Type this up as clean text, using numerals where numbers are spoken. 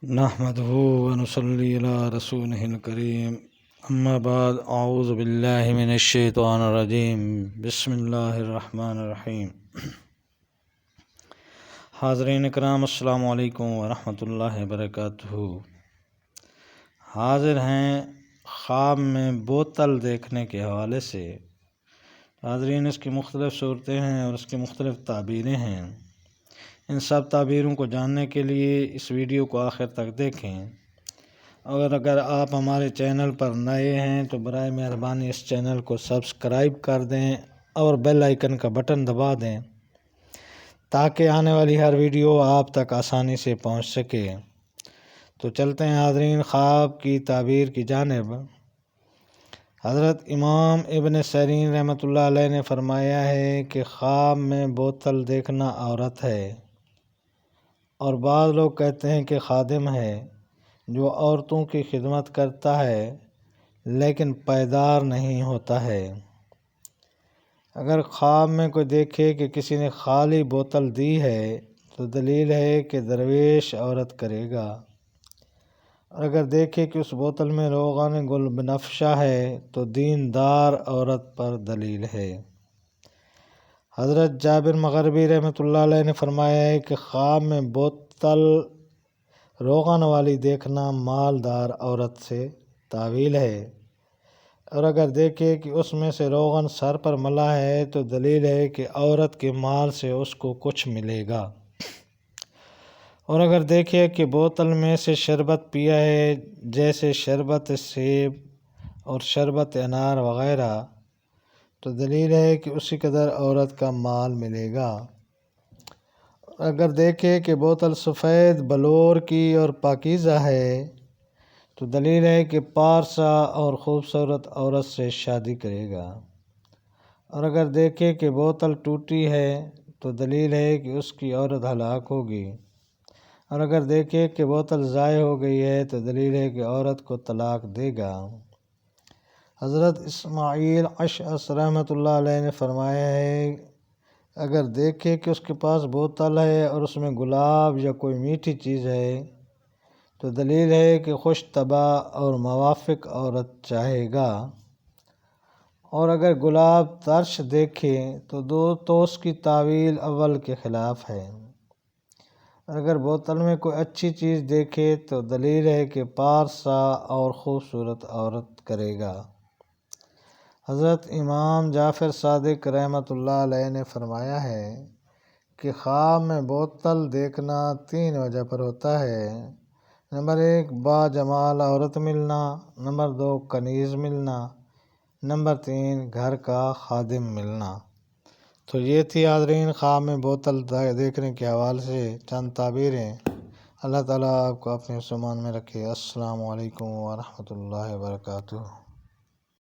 نحمده ونصلي على رسوله الكريم اما بعد اعوذ باللہ من الشیطان الرجیم بسم اللہ الرحمن الرحیم۔ حاضرین اکرام السلام علیکم ورحمۃ اللہ وبرکاتہ۔ حاضر ہیں خواب میں بوتل دیکھنے کے حوالے سے۔ حاضرین، اس کی مختلف صورتیں ہیں اور اس کی مختلف تعبیریں ہیں۔ ان سب تعبیروں کو جاننے کے لیے اس ویڈیو کو آخر تک دیکھیں، اور اگر آپ ہمارے چینل پر نئے ہیں تو برائے مہربانی اس چینل کو سبسکرائب کر دیں اور بیل آئیکن کا بٹن دبا دیں تاکہ آنے والی ہر ویڈیو آپ تک آسانی سے پہنچ سکے۔ تو چلتے ہیں حاضرین خواب کی تعبیر کی جانب۔ حضرت امام ابن سیرین رحمۃ اللہ علیہ نے فرمایا ہے کہ خواب میں بوتل دیکھنا عورت ہے، اور بعض لوگ کہتے ہیں کہ خادم ہے جو عورتوں کی خدمت کرتا ہے لیکن پائیدار نہیں ہوتا ہے۔ اگر خواب میں کوئی دیکھے کہ کسی نے خالی بوتل دی ہے تو دلیل ہے کہ درویش عورت کرے گا، اور اگر دیکھے کہ اس بوتل میں روغن گل بنفشہ ہے تو دیندار عورت پر دلیل ہے۔ حضرت جابر مغربی رحمۃ اللہ علیہ نے فرمایا ہے کہ خواب میں بوتل روغن والی دیکھنا مالدار عورت سے تعویل ہے، اور اگر دیکھے کہ اس میں سے روغن سر پر ملا ہے تو دلیل ہے کہ عورت کے مال سے اس کو کچھ ملے گا، اور اگر دیکھے کہ بوتل میں سے شربت پیا ہے جیسے شربت سیب اور شربت انار وغیرہ تو دلیل ہے کہ اسی قدر عورت کا مال ملے گا۔ اگر دیکھے کہ بوتل سفید بلور کی اور پاکیزہ ہے تو دلیل ہے کہ پارسا اور خوبصورت عورت سے شادی کرے گا، اور اگر دیکھے کہ بوتل ٹوٹی ہے تو دلیل ہے کہ اس کی عورت ہلاک ہوگی، اور اگر دیکھے کہ بوتل ضائع ہو گئی ہے تو دلیل ہے کہ عورت کو طلاق دے گا۔ حضرت اسماعیل اشعث رحمۃ اللہ علیہ نے فرمایا ہے اگر دیکھے کہ اس کے پاس بوتل ہے اور اس میں گلاب یا کوئی میٹھی چیز ہے تو دلیل ہے کہ خوش طبع اور موافق عورت چاہے گا، اور اگر گلاب ترش دیکھے تو اس کی تعویل اول کے خلاف ہے، اور اگر بوتل میں کوئی اچھی چیز دیکھے تو دلیل ہے کہ پارسا اور خوبصورت عورت کرے گا۔ حضرت امام جعفر صادق رحمۃ اللہ علیہ نے فرمایا ہے کہ خواب میں بوتل دیکھنا 3 وجہ پر ہوتا ہے۔ نمبر 1 با جمال عورت ملنا، نمبر 2 کنیز ملنا، نمبر 3 گھر کا خادم ملنا۔ تو یہ تھی حاضرین خواب میں بوتل دیکھنے کے حوالے سے چند تعبیریں۔ اللہ تعالیٰ آپ کو اپنے سامان میں رکھے۔ السلام علیکم ورحمۃ اللہ وبرکاتہ۔